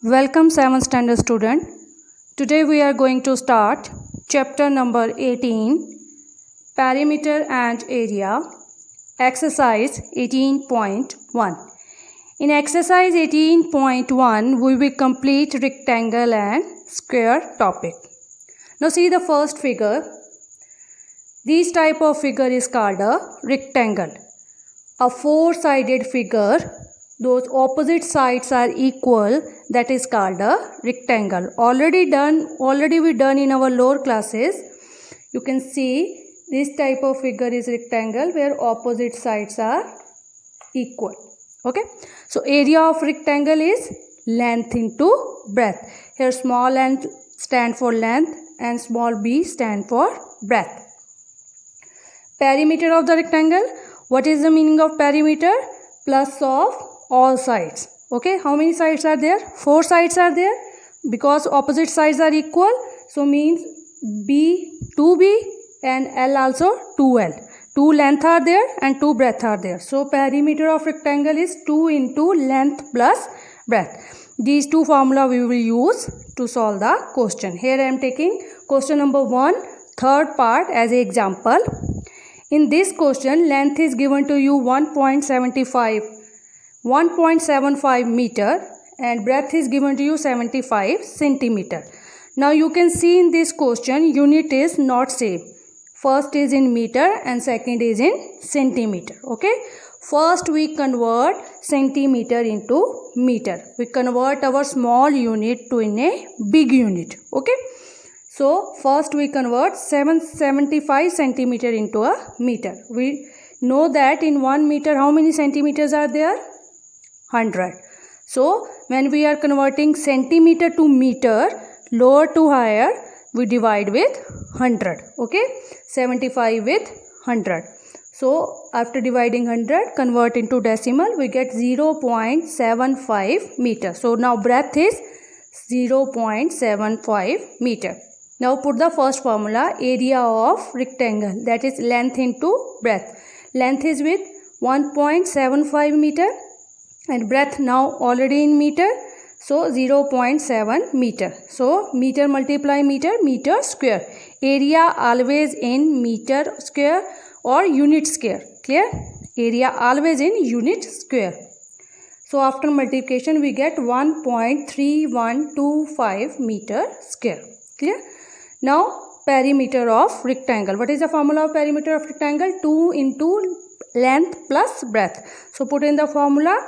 Welcome 7th standard student. Today we are going to start chapter number 18, Perimeter and Area, exercise 18.1. In exercise 18.1 we will complete rectangle and square topic. Now see the first figure. This type of figure is called a rectangle. A four-sided figure, those opposite sides are equal, that is called a rectangle. Already we done in our lower classes. You can see this type of figure is rectangle where opposite sides are equal. Okay, so area of rectangle is length into breadth. Here small n stand for length and small b stand for breadth. Perimeter of the rectangle. What is the meaning of perimeter? Plus of all sides. Okay, how many sides are there? 4 sides are there. Because opposite sides are equal, so means b 2b and l also 2l. 2 length are there and 2 breadth are there. So perimeter of rectangle is 2 into length plus breadth. These two formula we will use to solve the question. Here I am taking question number 1, third part as an example. In this question, length is given to you 1.75 meter and breadth is given to you 75 centimeter. Now you can see in this question unit is not same. First is in meter and second is in centimeter. Okay. First we convert centimeter into meter. We convert our small unit to in a big unit. Okay. So first we convert 775 centimeter into a meter. We know that in 1 meter how many centimeters are there? 100. So when we are converting centimeter to meter, lower to higher, we divide with 100. Okay, 75 with 100. So after dividing 100, convert into decimal, we get 0.75 meter. So now breadth is 0.75 meter. Now put the first formula, area of rectangle, that is length into breadth. Length is with 1.75 meter and breadth now already in meter, so 0.7 meter. So meter multiply meter, meter square. Area always in meter square or unit square. Clear? Area always in unit square. So after multiplication we get 1.3125 meter square. Clear? Now perimeter of rectangle. What is the formula of perimeter of rectangle? 2 into length plus breadth. So put in the formula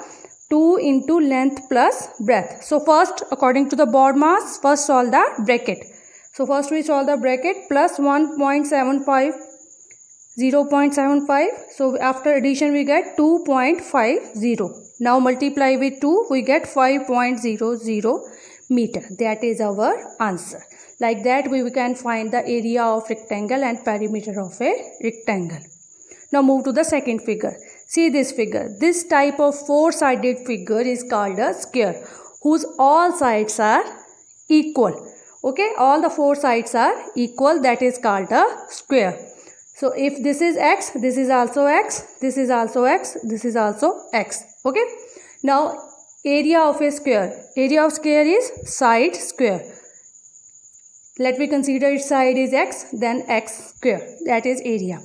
2 into length plus breadth. So first according to the board mass, first solve the bracket. So first we solve the bracket plus 1.75, 0.75. So after addition we get 2.50. Now multiply with 2, we get 5.00 meter. That is our answer. Like that we can find the area of rectangle and perimeter of a rectangle. Now move to the second figure. See this figure. This type of four-sided figure is called a square, whose all sides are equal. Okay, all the 4 sides are equal, that is called a square. So if this is x, this is also x, this is also x, this is also x. Okay. Now area of a square. Area of square is side square. Let me consider its side is x, then x square, that is area.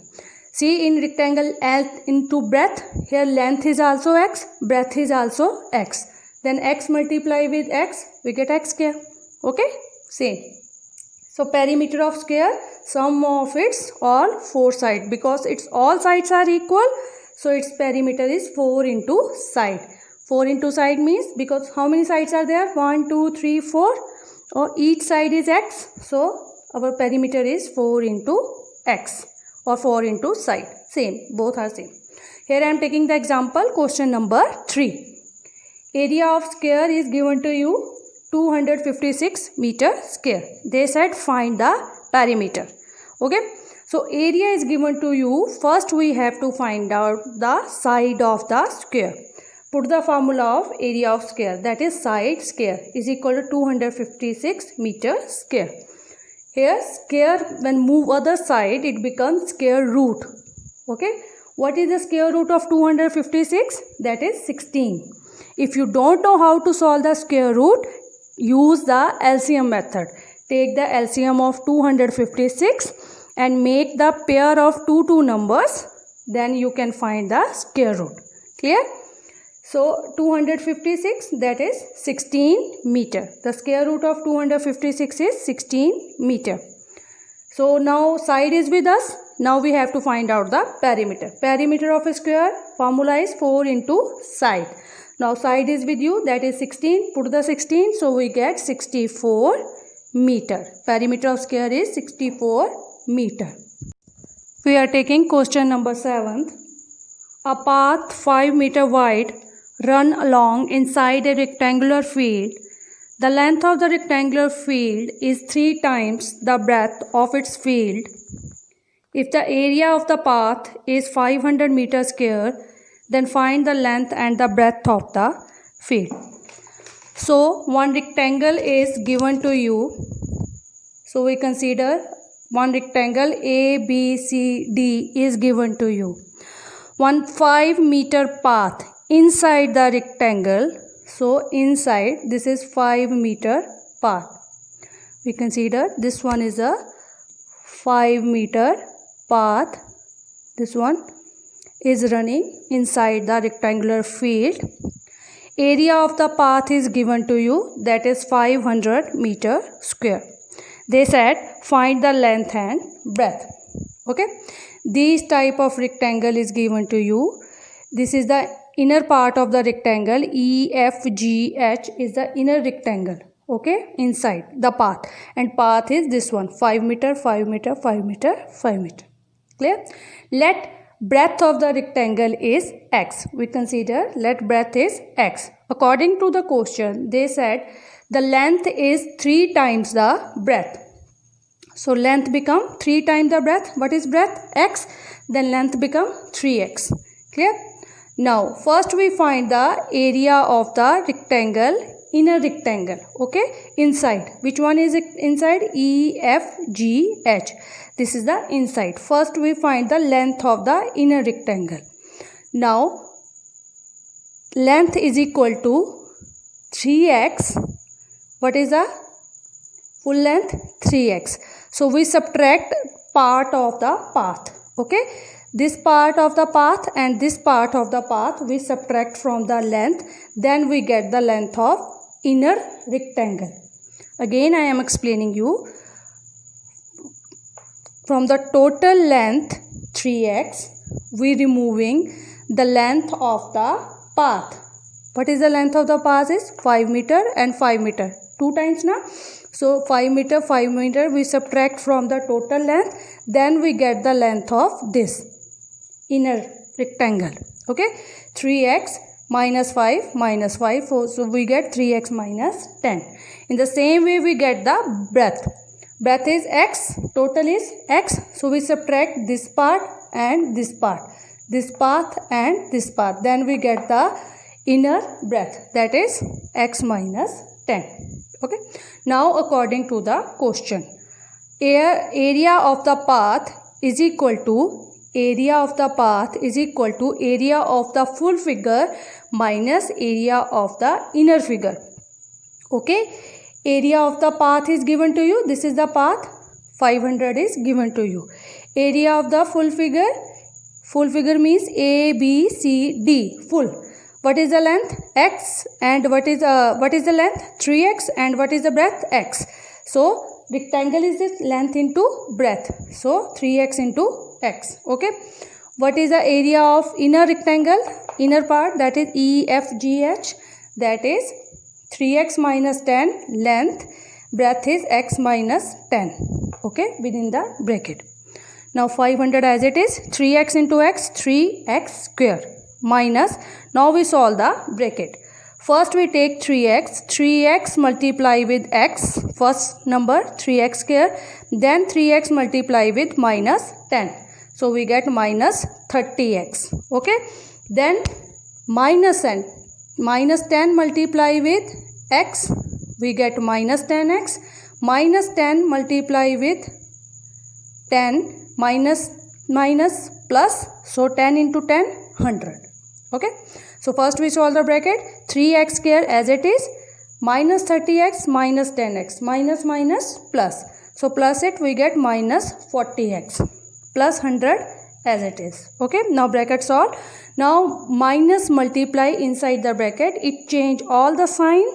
See in rectangle L into breadth, here length is also x, breadth is also x. Then x multiply with x, we get x square. Okay, same. So perimeter of square, sum of its all 4 sides, because its all sides are equal, so its perimeter is 4 into side. 4 into side means, because how many sides are there? 1, 2, 3, 4. Or each side is x, so our perimeter is 4 into x or 4 into side. Same, both are same. Here I am taking the example, question number 3. Area of square is given to you 256 meter square. They said find the perimeter. Okay, so area is given to you. First we have to find out the side of the square. Put the formula of area of square, that is side square is equal to 256 meter square. Here square when move other side it becomes square root. Okay, what is the square root of 256? That is 16. If you don't know how to solve the square root, use the LCM method. Take the LCM of 256 and make the pair of two numbers, then you can find the square root. Clear? So 256, that is 16 meter. The square root of 256 is 16 meter. So now side is with us. Now we have to find out the perimeter. Perimeter of a square formula is 4 into side. Now side is with you, that is 16. Put the 16, so we get 64 meter. Perimeter of square is 64 meter. We are taking question number 7. A path 5 meter wide run along inside a rectangular field. The length of the rectangular field is 3 times the breadth of its field. If the area of the path is 500 meters square, then find the length and the breadth of the field. So one rectangle is given to you. So we consider one rectangle A, B, C, D is given to you. One 5 meter path inside the rectangle. So inside, this is 5 meter path. We consider this one is a 5 meter path. This one is running inside the rectangular field. Area of the path is given to you, that is 500 meter square. They said find the length and breadth. Okay, this type of rectangle is given to you. This is the inner part of the rectangle. E, F, G, H is the inner rectangle. Okay, inside the path, and path is this one, 5 meter, 5 meter, 5 meter, 5 meter. Clear? Let breadth of the rectangle is x. We consider let breadth is x. According to the question, they said the length is 3 times the breadth. So length become 3 times the breadth. What is breadth? X. Then length become 3x. Clear? Now first we find the area of the rectangle, inner rectangle. Okay, inside. Which one is inside? E, F, G, H. This is the inside. First we find the length of the inner rectangle. Now length is equal to 3x. What is the full length? 3x. So we subtract part of the path. Okay, this part of the path and this part of the path we subtract from the length. Then we get the length of inner rectangle. Again I am explaining you. From the total length 3x, we removing the length of the path. What is the length of the path? Is 5 meter and 5 meter. 2 times now. So 5 meter, 5 meter we subtract from the total length. Then we get the length of this inner rectangle. Okay, 3x minus 5 minus 5. So we get 3x minus 10. In the same way we get the breadth. Breadth is x, total is x. So we subtract this part and this part, this path and this path. Then we get the inner breadth, that is x minus 10. Okay. Now according to the question, area of the path is equal to area of the full figure minus area of the inner figure. Okay. Area of the path is given to you. This is the path. 500 is given to you. Area of the full figure means A, B, C, D, full. What is the length? X. And what is the length? 3x. And what is the breadth? X. So rectangle is this length into breadth. So 3x into x. Okay. What is the area of inner rectangle? Inner part, that is E, F, G, H. That is 3x minus 10 length. Breadth is x minus 10. Okay. Within the bracket. Now 500 as it is. 3x into x. 3x square. Minus. Now we solve the bracket. First we take 3x. 3x multiply with x. First number 3x square. Then 3x multiply with minus 10. So we get minus 30x. Okay. Then minus 10. Minus 10 multiply with x. We get minus 10x. Minus 10 multiply with 10. Minus plus. So 10 into 10, 100. Okay. So first we solve the bracket. 3x square as it is. minus 30x minus 10x, minus minus plus. So plus it, we get minus 40x plus 100 as it is. Okay, now bracket solve. Now minus multiply inside the bracket, it change all the sign.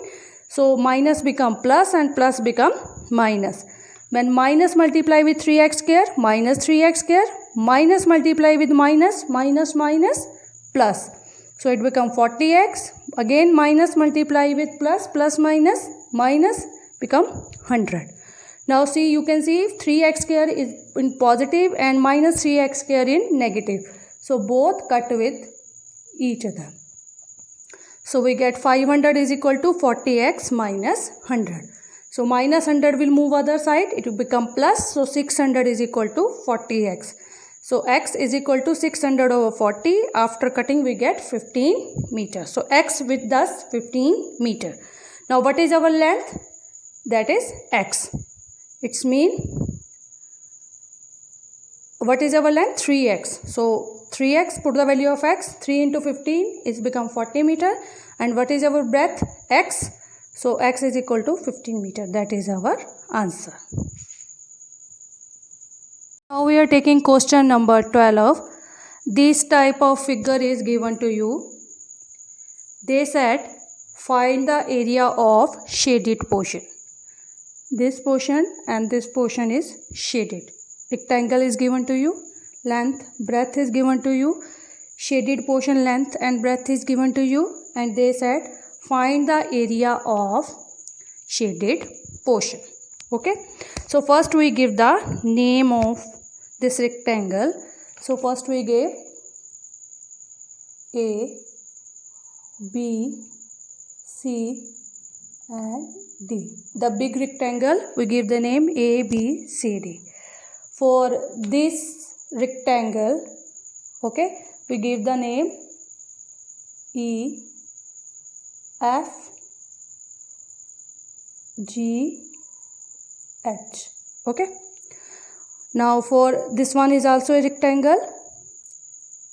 So minus become plus and plus become minus. When minus multiply with 3x square, minus 3x square, minus multiply with minus, minus minus plus. So it become 40x. Again minus multiply with plus, plus minus, minus become 100. Now see, you can see 3x square is in positive and minus 3x square in negative. So both cut with each other. So we get 500 is equal to 40x minus 100. So minus 100 will move other side. It will become plus. So 600 is equal to 40x. So x is equal to 600 over 40. After cutting we get 15 meters. So x with thus 15 meter. Now what is our length? That is x. It's mean, what is our length? 3x. So 3x, put the value of x. 3 into 15 is become 40 meter. And what is our breadth? X. So x is equal to 15 meter. That is our answer. Now we are taking question number 12. This type of figure is given to you. They said find the area of shaded portion. This portion and this portion is shaded. Rectangle is given to you. Length, breadth is given to you. Shaded portion length and breadth is given to you. And they said find the area of shaded portion. Okay. So first we give the name of this rectangle. So first we gave A, B, C and D. The big rectangle we give the name A, B, C, D. For this rectangle, okay, we give the name E, F, G, H. Okay. Now for this one is also a rectangle,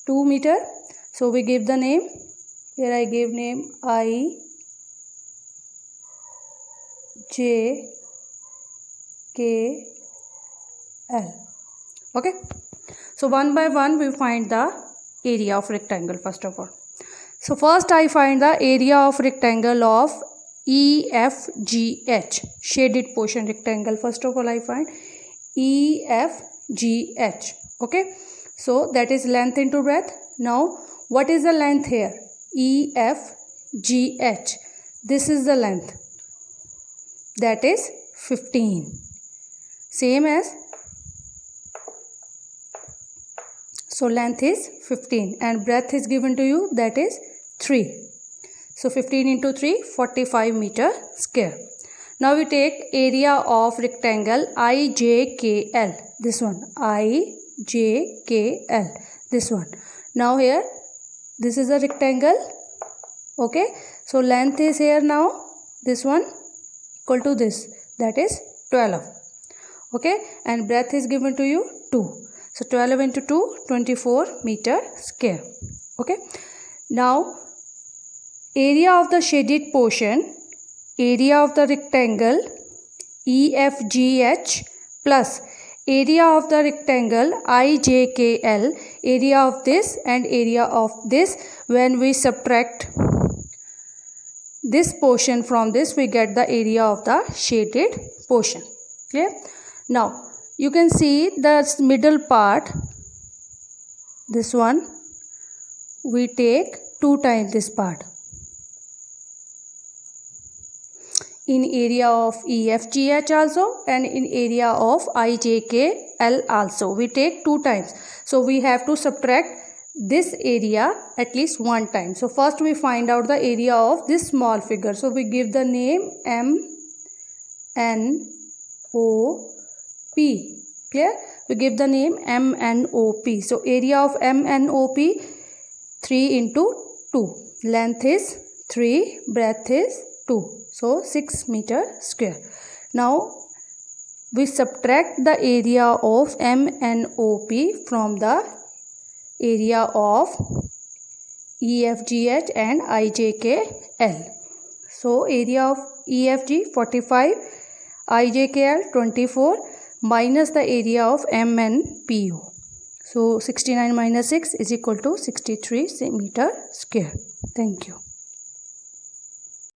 2 meter. So we give the name. Here I give name I, J, K, L. Okay. So one by one we find the area of rectangle first of all. So first I find the area of rectangle of EFGH, shaded portion rectangle. First of all I find EFGH. Okay. So that is length into breadth. Now what is the length here? EFGH. This is the length. That is 15. Same as. So length is 15 and breadth is given to you, that is 3. So 15 into 3, 45 meter square. Now we take area of rectangle IJKL. This one IJKL. This one. Now here this is a rectangle. Okay. So length is here now. This one equal to this. That is 12. Okay. And breadth is given to you 2. So 12 into 2, 24 meter square. Okay. Now area of the shaded portion, area of the rectangle EFGH plus area of the rectangle IJKL, area of this and area of this. When we subtract this portion from this, we get the area of the shaded portion. Clear? Now you can see the middle part, this one, we take 2 times this part. In area of EFGH also and in area of IJKL also. We take 2 times. So we have to subtract this area at least 1 time. So first we find out the area of this small figure. So we give the name MNOP. Clear? We give the name MNOP. So area of MNOP 3 into 2. Length is 3, breadth is 2. So 6 meter square. Now we subtract the area of MNOP from the area of EFGH and IJKL. So area of EFG 45, IJKL 24 minus the area of MNPO. So 69 minus 6 is equal to 63 meter square. Thank you.